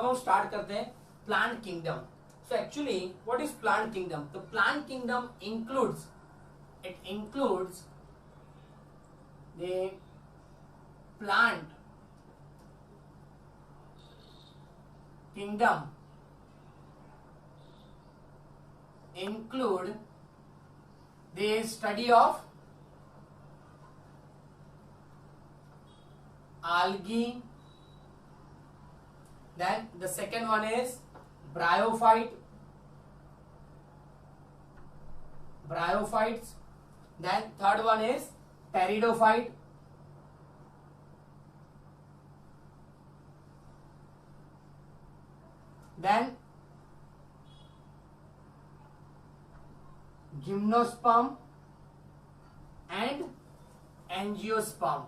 अब हम स्टार्ट करते हैं plant kingdom. So actually what is plant kingdom? The plant kingdom includes the plant kingdom include the study of algae, then the second one is bryophytes, then third one is pteridophyte, then gymnosperm and angiosperm.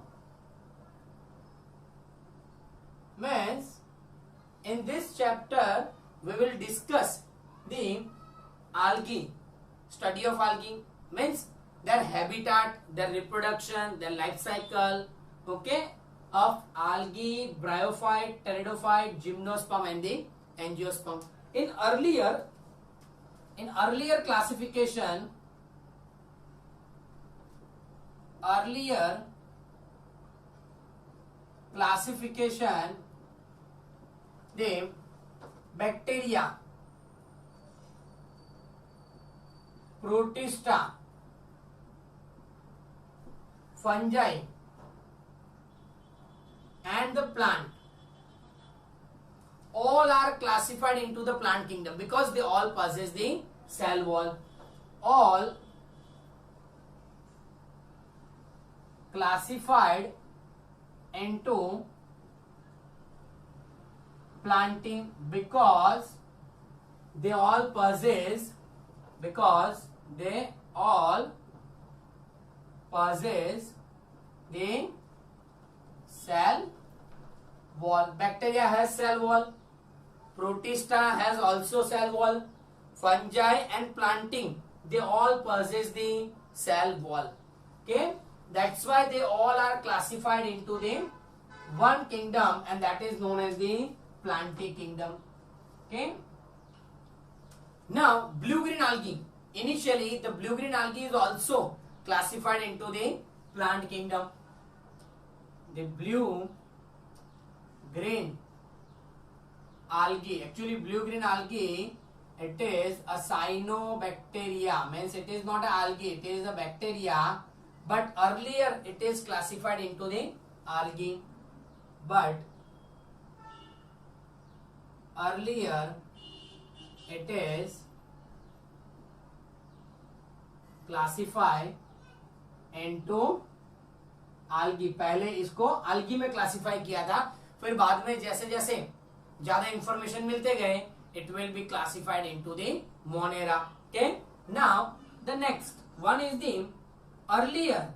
Means in this chapter we will discuss the algae, study of algae, means their habitat, their reproduction, their life cycle, okay, of algae, bryophyte, pteridophyte, gymnosperm and the angiosperm. In earlier classification, the bacteria, protista, fungi and the plant all are classified into the plant kingdom because they all possess the cell wall. All classified into planting because they all possess the cell wall. Bacteria has cell wall, protista has also cell wall, fungi and planting, they all possess the cell wall. Okay, that's why they all are classified into the one kingdom, and that is known as the planting kingdom. Okay, now blue-green algae. Initially, the blue-green algae is also classified into the plant kingdom. The blue-green algae, actually blue-green algae, it is a cyanobacteria, means it is not an algae, it is a bacteria, but earlier it is classified into the algae, but earlier it is classified into algae. पहले इसको algae में classify किया था, फिर बाद में जैसे जैसे ज्यादा इंफॉर्मेशन मिलते गए, it will be classified into the Monera. Okay, now the next one is the earlier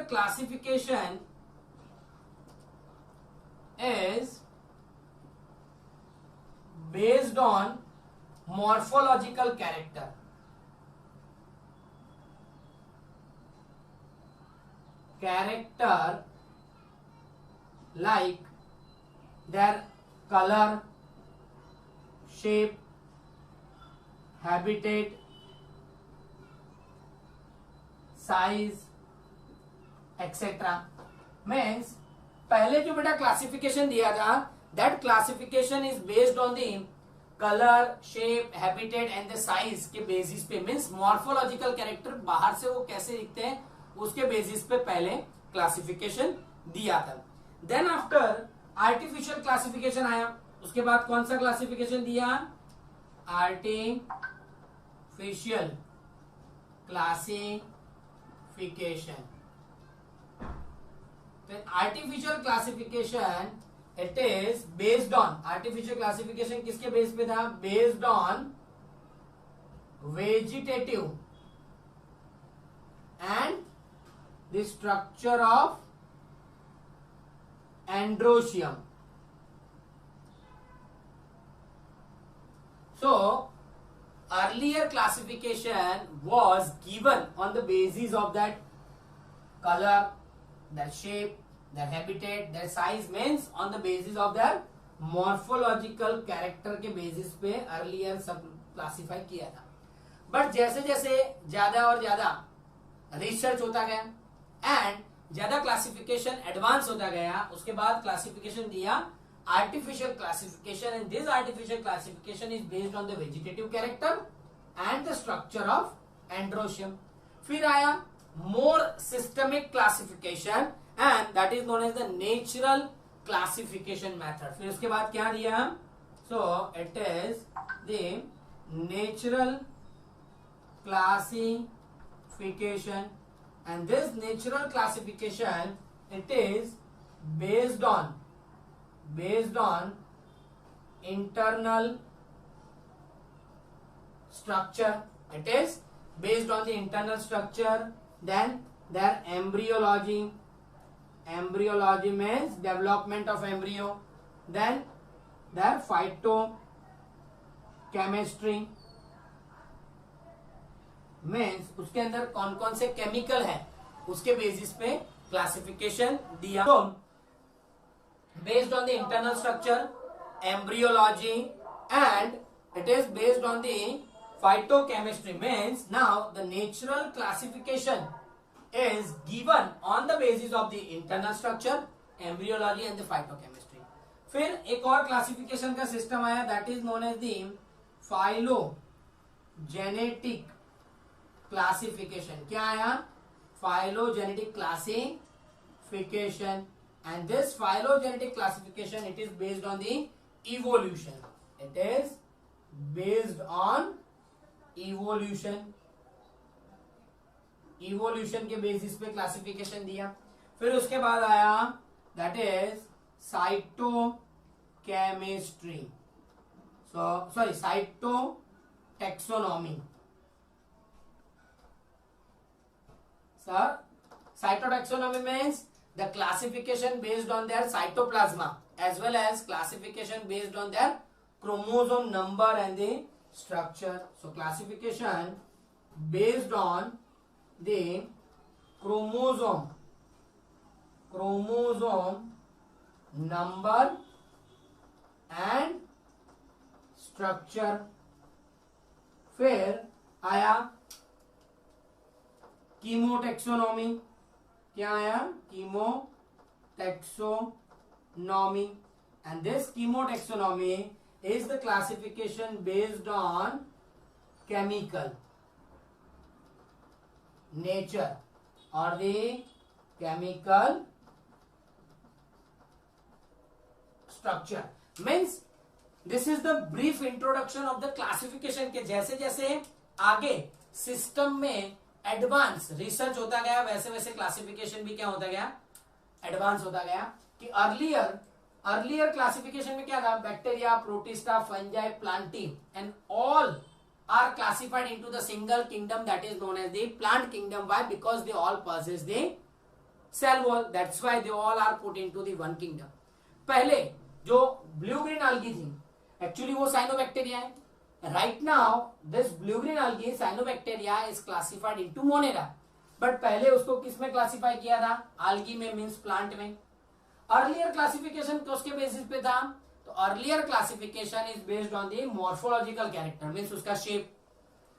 classification is based on morphological character. Character like their color, shape, habitat, size, etc. Means पहले जो बेटा classification दिया था, that classification is based on the color, shape, habitat and the size के basis पे, means morphological character बाहर से वो कैसे दिखते हैं उसके बेसिस पे पहले क्लासिफिकेशन दिया था. देन आफ्टर आर्टिफिशियल क्लासिफिकेशन आया, उसके बाद कौन सा क्लासिफिकेशन दिया? Artificial classification. Artificial classification it is based on, artificial classification किसके बेस पे था? Based on vegetative and the structure of androecium. So earlier classification was given on the basis of that color, the shape, their habitat, their size means on the basis of their morphological character के basis पे earlier सब classify किया था. But जैसे जैसे ज्यादा और ज्यादा रिसर्च होता गया एंड ज्यादा क्लासिफिकेशन एडवांस होता गया, उसके बाद क्लासिफिकेशन दिया artificial classification, and this artificial classification is based on the vegetative character and the structure of androecium. फिर आया more systemic classification and that is known as the natural classification method. फिर उसके बाद क्या दिया? So it is the natural classification, and this natural classification, it is based on internal structure. It is based on the internal structure. Then their embryology means development of embryo. Then their phytochemistry means उसके अंदर कौन कौन से chemical है उसके basis पे classification दिया. तो based on the internal structure, embryology and it is based on the phytochemistry. Means now the natural classification is given on the basis of the internal structure, embryology and the phytochemistry. फिर एक और classification का system आया, that is known as the phylogenetic classification. क्या आया? Phylogenetic classification. And this phylogenetic classification it is based on the evolution. It is based on evolution. Evolution के basis पे classification दिया. फिर उसके बाद आया that is cytochemistry, sorry cytotaxonomy. Sir, cytotaxonomy means the classification based on their cytoplasma as well as classification based on their chromosome number and the structure. So classification based on the chromosome number and structure. फिर आया chemotaxonomy. क्या आया? Chemotaxonomy. And this chemotaxonomy is the classification based on chemical nature और the chemical structure. Means this is the brief introduction of the classification के जैसे जैसे आगे system में एडवांस रिसर्च होता गया वैसे वैसे क्लासिफिकेशन भी क्या होता गया? एडवांस होता गया. कि अर्लियर क्लासिफिकेशन में क्या था? Bacteria, protista, fungi, plantae and all are classified into the single kingdom that is known as the plant kingdom. Why? Because they all possess the cell wall, that's why they all are put into the one kingdom. पहले जो blue green algae थी actually वो cyanobacteria है. Right now, this blue-green algae cyanobacteria is classified into Monera. But पहले उसको किसमें classify किया था? algae में, मीन्स प्लांट में. अर्लियर क्लासिफिकेशन तो उसके बेसिस पे था. तो earlier classification is based on the morphological character, means उसका शेप,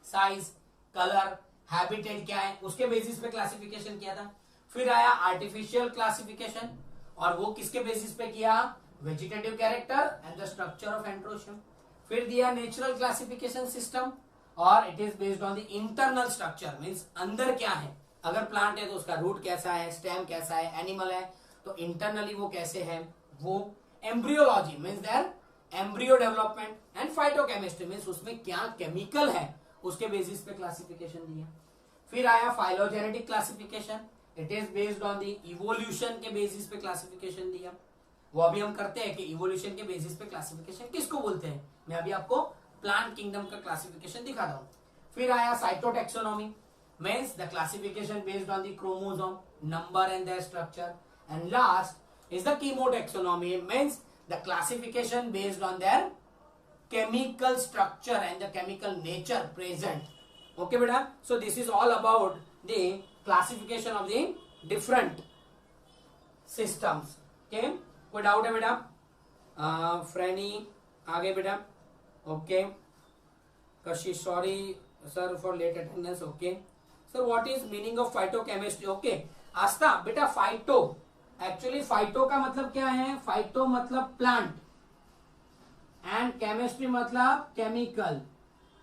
साइज, कलर, हैबिटेट क्या है उसके बेसिस पे क्लासिफिकेशन किया था. फिर आया आर्टिफिशियल क्लासिफिकेशन और वो किसके बेसिस पे किया? Vegetative character and the structure of androecium. फिर दिया नेचुरल क्लासिफिकेशन सिस्टम और it is based on the internal structure, means अंदर क्या है. अगर प्लांट है तो उसका रूट कैसा है, स्टेम कैसा है, एनिमल है तो इंटरनली वो कैसे है. वो embryology means their embryo development and phytochemistry means उसमें क्या केमिकल है उसके बेसिस पे क्लासिफिकेशन दिया. फिर आया phylogenetic classification, it is based on the evolution के बेसिस पे क्लासिफिकेशन दिया. वो अभी हम करते हैं कि इवोल्यूशन के बेसिस पे क्लासिफिकेशन किसको बोलते हैं. मैं अभी आपको प्लांट किंगडम का क्लासिफिकेशन दिखा रहा हूं. फिर आया cytotaxonomy means the classification based on the chromosome number and their structure. And last is the chemotaxonomy means the classification based on their chemical structure and the chemical nature present. Okay बेटा, so this is all about the classification of the different systems. Okay, कोई डाउट है बेटा? फ्रेनी आगे बेटा। Okay, Kashish sorry sir for late attendance. Okay sir, what is meaning of phytochemistry? Okay आस्था बेटा, phyto actually phyto का मतलब क्या है? फाइटो मतलब प्लांट एंड केमिस्ट्री मतलब केमिकल।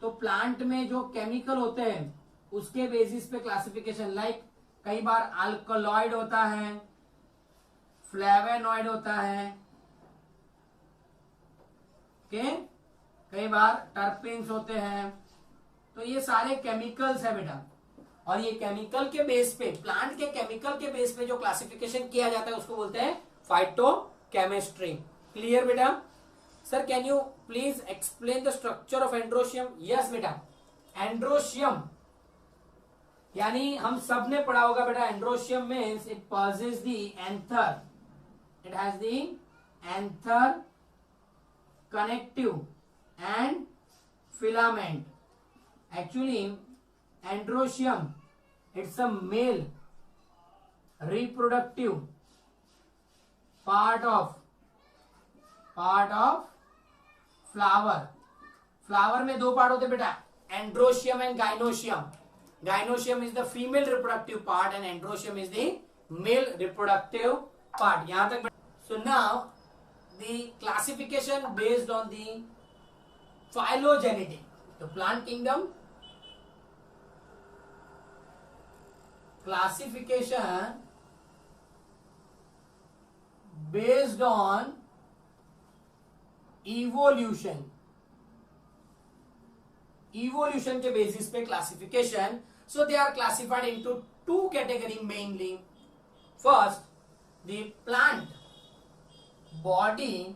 तो प्लांट में जो केमिकल होते हैं उसके बेसिस पे क्लासिफिकेशन, लाइक कई बार अल्कलॉइड होता है, फ्लेवेनॉइड होता है, ओके, कई बार टर्पिन्स होते हैं। तो ये सारे केमिकल्स है बेटा, और ये केमिकल के बेस पे, प्लांट के केमिकल के बेस पे जो क्लासिफिकेशन किया जाता है उसको बोलते हैं फाइटोकेमिस्ट्री। क्लियर बेटा? Sir can you please explain the structure of androecium? Yes बेटा, एंड्रोशियम यानी हम सब ने पढ़ा होगा बेटा, androecium means it possess the anther, it has the anther, connective and filament. Actually androecium it's a male reproductive part of flower। Flower में दो पार्ट होते बेटा, androecium and gynoecium. Gynoecium is the female reproductive part and androecium is the male reproductive part. यहां तक। So now the classification based on the phylogenetic, the plant kingdom classification based on evolution, evolution के basis पे classification। so they are classified into two category mainly। first, the plant body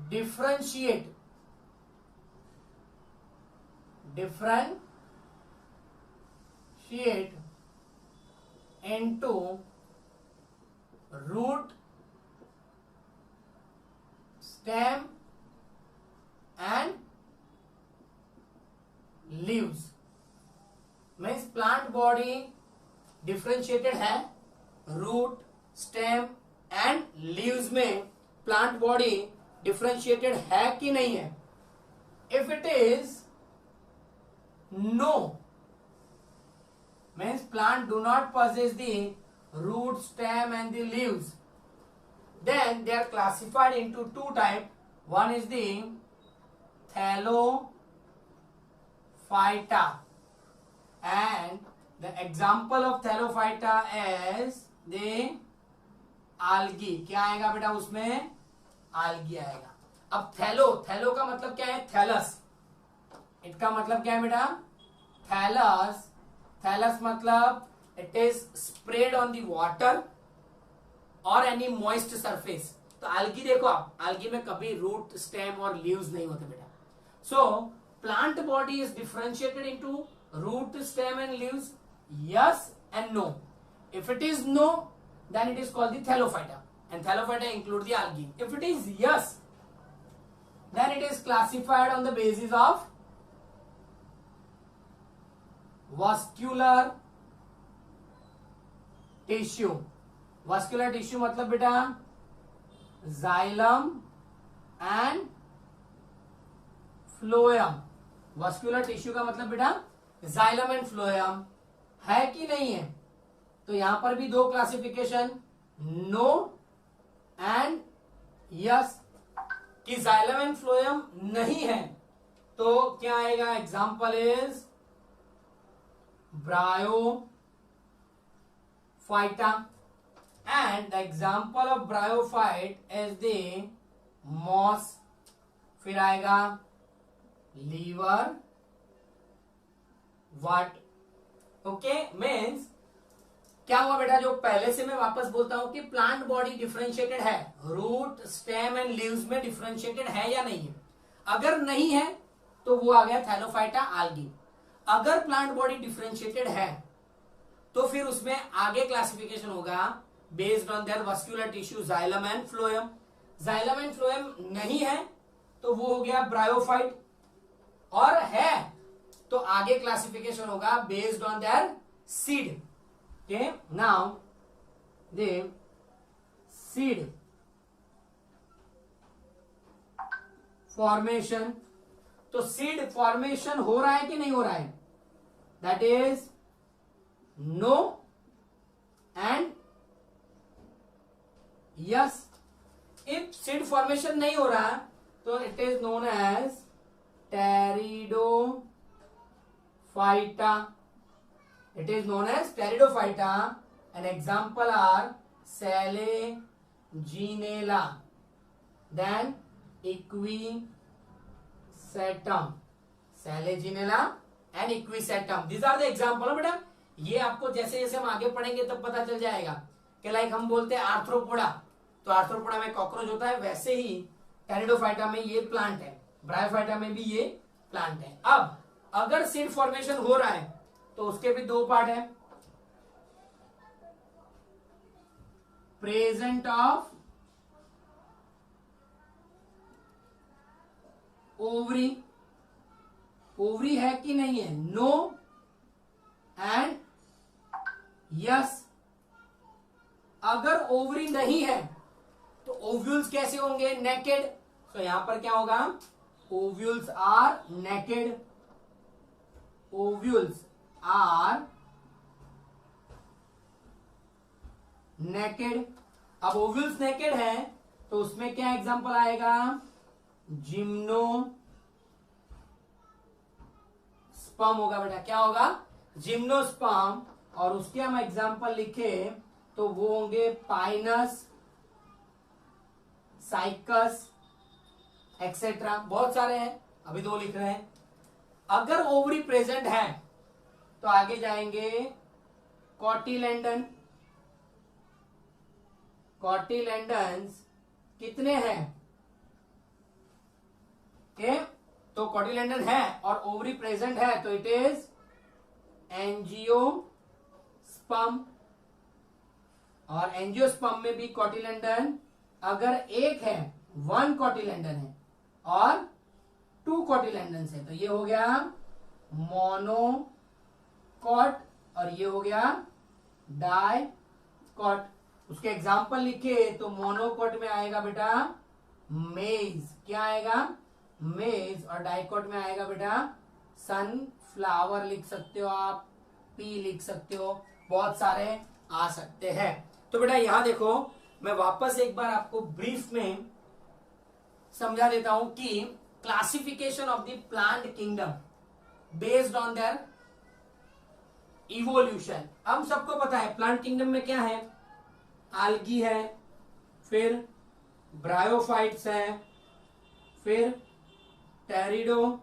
differentiate into root, stem and leaves। Means plant body differentiated है root, stem and leaves में। Plant body differentiated है कि नहीं है? If it is no, means plant do not possess the root, stem and the leaves, then they are classified into two type। one is the thallophyta, and the example of thallophyta is the algae। क्या आएगा बेटा उसमें? algae आएगा। अब थैलो का मतलब क्या है? थैलस। इसका मतलब क्या है बेटा? थैलस। थैलस मतलब it is spread on the water और एनी मॉइस्ट सरफेस। तो algae देखो आप, algae में कभी रूट, स्टेम और लीव्स नहीं होते बेटा। So plant body is differentiated into root, stem and leaves, yes and no. If it is no, then it is called the thallophyta, and thallophyta include the algae। If it is yes, then it is classified on the basis of vascular tissue. Vascular tissue मतलब बेटा xylem and phloem. Vascular tissue का मतलब बेटा xylem and phloem है कि नहीं है? तो यहां पर भी दो क्लासिफिकेशन, नो एंड यस। कि जाइलम एंड फ्लोएम नहीं है तो क्या आएगा? Example is Bryophyta, and the example of bryophyte is the moss। फिर आएगा लीवर वट। ओके, मीन्स क्या हुआ बेटा? जो पहले से मैं वापस बोलता हूं कि प्लांट बॉडी डिफरेंशिएटेड है, रूट, स्टेम एंड लीव्स में डिफरेंशिएटेड है या नहीं है? अगर नहीं है तो वो आ गया थैलोफाइटा, algae। अगर प्लांट बॉडी डिफरेंशिएटेड है तो फिर उसमें आगे क्लासिफिकेशन होगा based on there vascular tissue, xylem and phloem. Xylem and phloem नहीं है तो वो हो गया ब्रायोफाइट, और है तो आगे क्लासिफिकेशन होगा based on their seed. Okay, now the seed formation. तो सीड फॉर्मेशन हो रहा है कि नहीं हो रहा है? That is no and yes. If seed formation नहीं हो रहा तो it is known as pteridophyta. It is known as pteridophyta. An example are selaginella, then equisetum. Selaginella and equisetum, these are the example है बेटा. ये आपको जैसे जैसे हम आगे पढ़ेंगे तब पता चल जाएगा कि लाइक हम बोलते हैं आर्थ्रोपोडा, तो आर्थ्रोपोडा में कॉकरोच होता है, वैसे ही टेरिडोफाइटा में ये प्लांट है, ब्रायोफाइटा में भी ये प्लांट है. अब अगर सीड फॉर्मेशन हो रहा है तो उसके भी दो पार्ट है. प्रेजेंट ऑफ ओवरी, ओवरी है कि नहीं है? No and yes. अगर ओवरी नहीं है तो ओव्यूल्स कैसे होंगे? नेकेड. तो यहां पर क्या होगा? Ovules are naked. Ovules are naked. अब ओव्यूल्स नेकेड है तो उसमें क्या एग्जांपल आएगा? जिम्नोस्पर्म होगा बेटा. क्या होगा? जिम्नोस्पर्म. और उसके हम एग्जांपल लिखे तो वो होंगे पाइनस, साइकस एक्सेट्रा. बहुत सारे हैं, अभी दो लिख रहे हैं. अगर ओवरी प्रेजेंट है तो आगे जाएंगे कॉटिलेंडन. कॉटिलेंडन्स कितने हैं? के तो कॉटिलेंडन है और ओवरी प्रेजेंट है तो इट इज एंजियोस्पर्म. और एंजियोस्पर्म में भी कॉटिलेंडन अगर एक है, वन कॉटिलेंडन है और टू कॉटिलेंडन है तो ये हो गया मोनोकॉट और ये हो गया डाइकॉट. उसके एग्जाम्पल लिखे तो मोनोकॉट में आएगा बेटा मेज. क्या आएगा? मेज. और डाइकॉट में आएगा बेटा सनफ्लावर. लिख सकते हो आप, पी लिख सकते हो, बहुत सारे आ सकते हैं. तो बेटा यहां देखो, मैं वापस एक बार आपको ब्रीफ में समझा देता हूं कि classification of the plant kingdom based on there evolution. हम सबको पता है प्लांट किंगडम में क्या है? आल्गी है, फिर ब्रायोफाइट्स है, फिर टेरिडोफाइट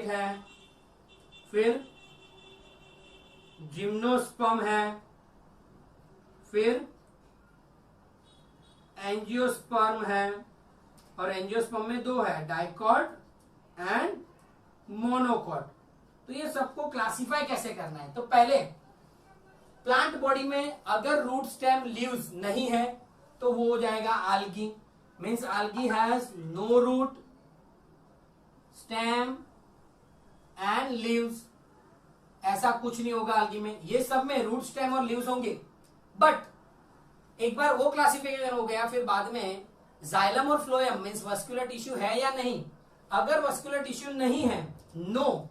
है, फिर जिम्नोस्पर्म है, फिर एंजियोस्पर्म है. और एंजियोस्पर्म में दो है, डाइकॉट एंड मोनोकॉट. तो ये सबको क्लासिफाई कैसे करना है? तो पहले प्लांट बॉडी में अगर रूट स्टेम लीव्स नहीं है तो वो हो जाएगा algae. Means algae has no root stem and leaves. ऐसा कुछ नहीं होगा आल्गी में. ये सब में रूट स्टेम और लीव्स होंगे. बट एक बार वो क्लासिफिकेशन हो गया, फिर बाद में जाइलम और फ्लोएम मीन्स वस्कुलर टिश्यू है या नहीं. अगर वस्कुलर टिश्यू नहीं है, नो,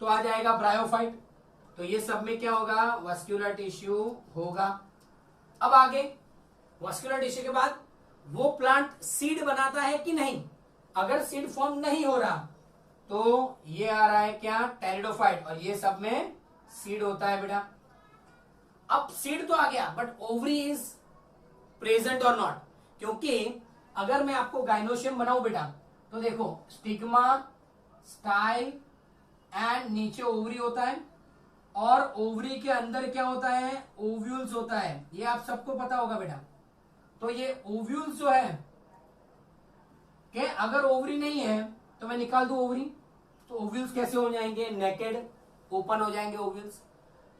तो आ जाएगा ब्रायोफाइट. तो ये सब में क्या होगा? वस्कुलर टिश्यू होगा. अब आगे वस्कुलर टिश्यू के बाद वो प्लांट सीड बनाता है कि नहीं? अगर सीड फॉर्म नहीं हो रहा तो ये आ रहा है क्या? टेरिडोफाइट. और ये सब में सीड होता है बेटा. अब सीड तो आ गया बट ओवरी इज प्रेजेंट और नॉट. क्योंकि अगर मैं आपको गाइनोशियम बनाऊं बेटा तो देखो स्टिग्मा, स्टाइल एंड नीचे ओवरी होता है और ओवरी के अंदर क्या होता है? ओव्यूल्स होता है. ये आप सबको पता होगा बेटा. तो ये ओव्यूल्स जो है कि अगर ओवरी नहीं है तो मैं निकाल दूं ओवरी, तो ओव्यूल्स कैसे हो जाएंगे? नेकेड, ओपन हो जाएंगे ओव्यूल्स.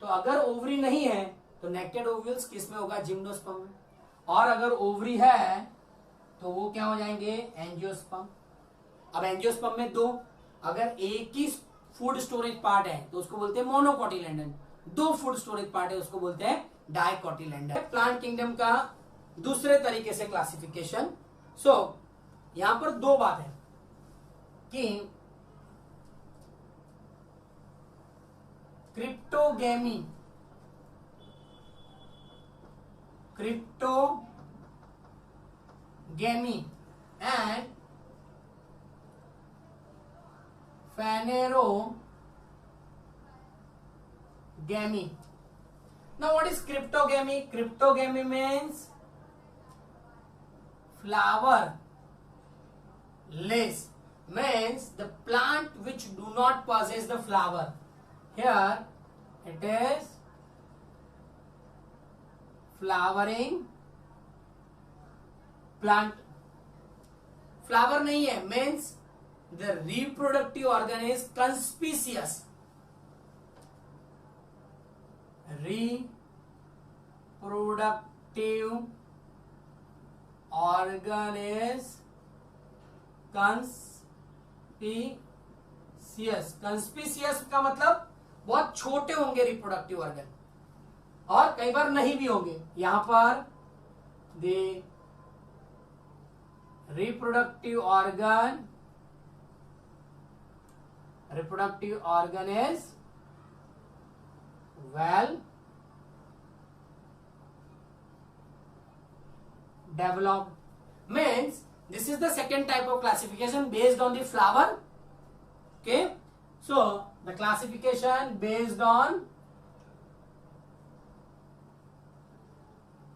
तो अगर ओवरी नहीं है तो नेकेड ओव्यूल्स किस में होगा? जिम्नोस्पर्म में. और अगर ओवरी है तो वो क्या हो जाएंगे? एंजियोस्पर्म. अब एंजियोस्पर्म में दो, अगर एक ही फूड स्टोरेज पार्ट है तो उसको बोलते हैं मोनोकोटिलेडन. दो फूड स्टोरेज पार्ट है उसको बोलते हैं डाइकोटिलेडन। प्लांट किंगडम का दूसरे तरीके से क्लासिफिकेशन। सो यहां पर दो बात है कि क्रिप्टोगेमी and phanerogamy. Now what is cryptogamy? Cryptogamy means flowerless, means the plant which do not possess the flower. Here it is flowering plant. Flower नहीं है, means the reproductive organ is conspicuous. Reproductive organ is conspicuous. conspicuous का मतलब बहुत छोटे होंगे reproductive organ, और कई बार नहीं भी होंगे। यहां पर the reproductive organ is well developed, means this is the second type of classification based on the flower. Okay, so the classification based on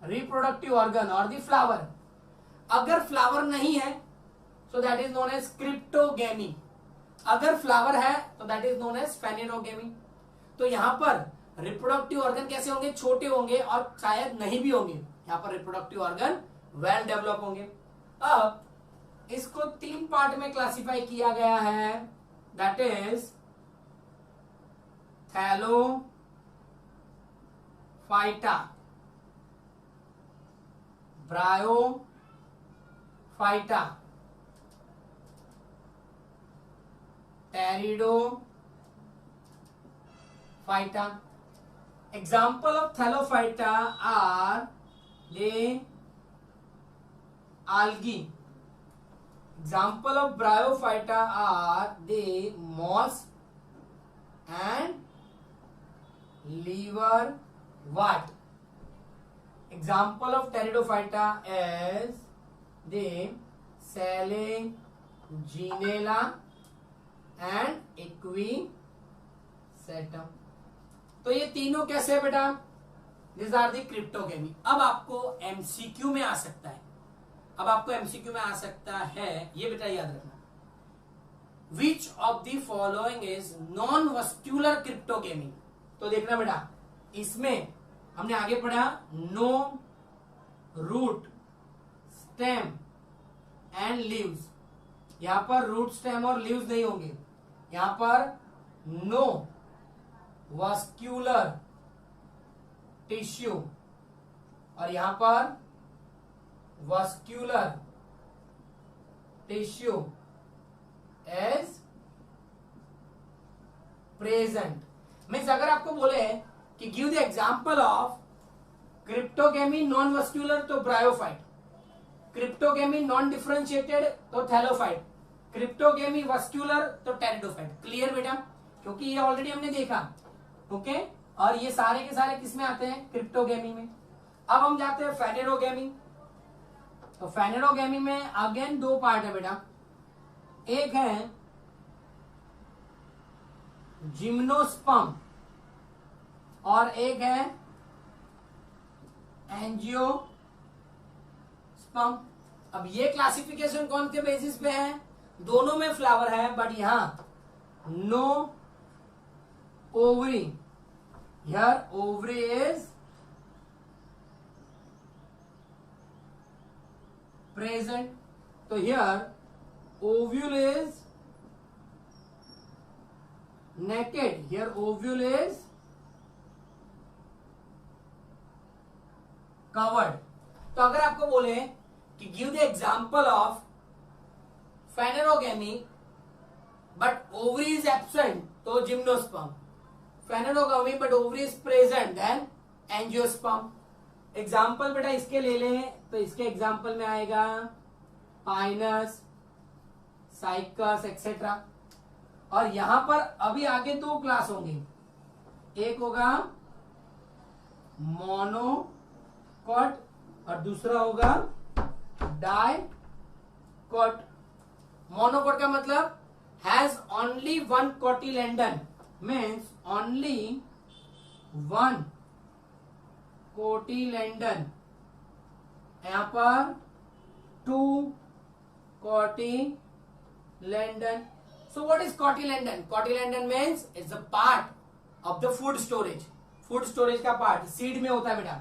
reproductive organ or the flower. अगर flower नहीं है so that is known as cryptogamy. अगर flower है तो that is known as phanerogamy. तो यहां पर reproductive organ कैसे होंगे? छोटे होंगे और शायद नहीं भी होंगे। यहां पर रिप्रोडक्टिव ऑर्गन वेल डेवलप होंगे। अब इसको तीन पार्ट में क्लासिफाई किया गया है, that is Thallophyta, bryophyta, Pteridophyta. Example of Thallophyta are the algae. Example of Bryophyta are the moss and liverwort. Example of Pteridophyta is the Selaginella and equisetum. तो ये तीनों कैसे है बेटा? This are the cryptogamy. अब आपको MCQ में आ सकता है, ये बेटा याद रखना, which of the following is non vascular cryptogamy. तो देखना बेटा, इसमें हमने आगे पढ़ा no root stem and leaves. यहां पर रूट स्टेम और लीव्स नहीं होंगे। यहां पर नो वस्क्यूलर टिश्यू और यहां पर vascular tissue as present. Means अगर आपको बोले कि give the example of cryptogamy non vascular तो ब्रायोफाइट, क्रिप्टोगेमी नॉन डिफरेंशिएटेड तो थैलोफाइट, क्रिप्टोगेमी वस्क्यूलर तो टेरिडोफाइट। क्लियर बेटा? क्योंकि ये ऑलरेडी हमने देखा। ओके, और ये सारे के सारे किसमें आते हैं? क्रिप्टोगेमी में। अब हम जाते हैं फेनेरोगेमी। तो फेनेरोगेमी में अगेन दो पार्ट है बेटा, एक है जिम्नोस्पर्म और एक है एंजियोस्पर्म। अब ये क्लासिफिकेशन कौन के बेसिस पे है? दोनों में फ्लावर है, बट यहां no ovary, here ovary is present. तो here ovule is naked, here ovule is covered. तो अगर आपको बोले कि give the example of phanerogamy but ovary is absent, तो gymnosperm. Phanerogamy but ovary is present, then angiosperm. Example बेटा इसके ले लें तो इसके एग्जाम्पल में आएगा पाइनस, साइकस एक्सेट्रा। और यहां पर अभी आगे दो क्लास होंगे, एक होगा मोनोकॉट और दूसरा होगा डाइकॉट। मोनोकॉट का मतलब has only one cotyledon, means only one cotyledon, यहां पर two cotyledon. So what is cotyledon? Cotyledon means it's a part of the food storage. Food storage का पार्ट सीड में होता है बेटा।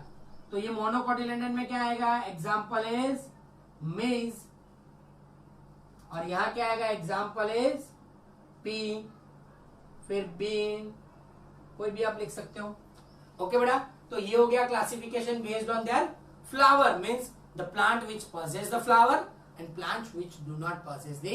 तो ये मोनोकोटिलेडन में क्या आएगा? एग्जाम्पल इज मेज। और यहां क्या आएगा? एग्जाम्पल इज पी, फिर बीन, कोई भी आप लिख सकते हो। ओके बेटा, तो ये हो गया classification based on there flower, means the plant which possess the flower and plant which do not possess the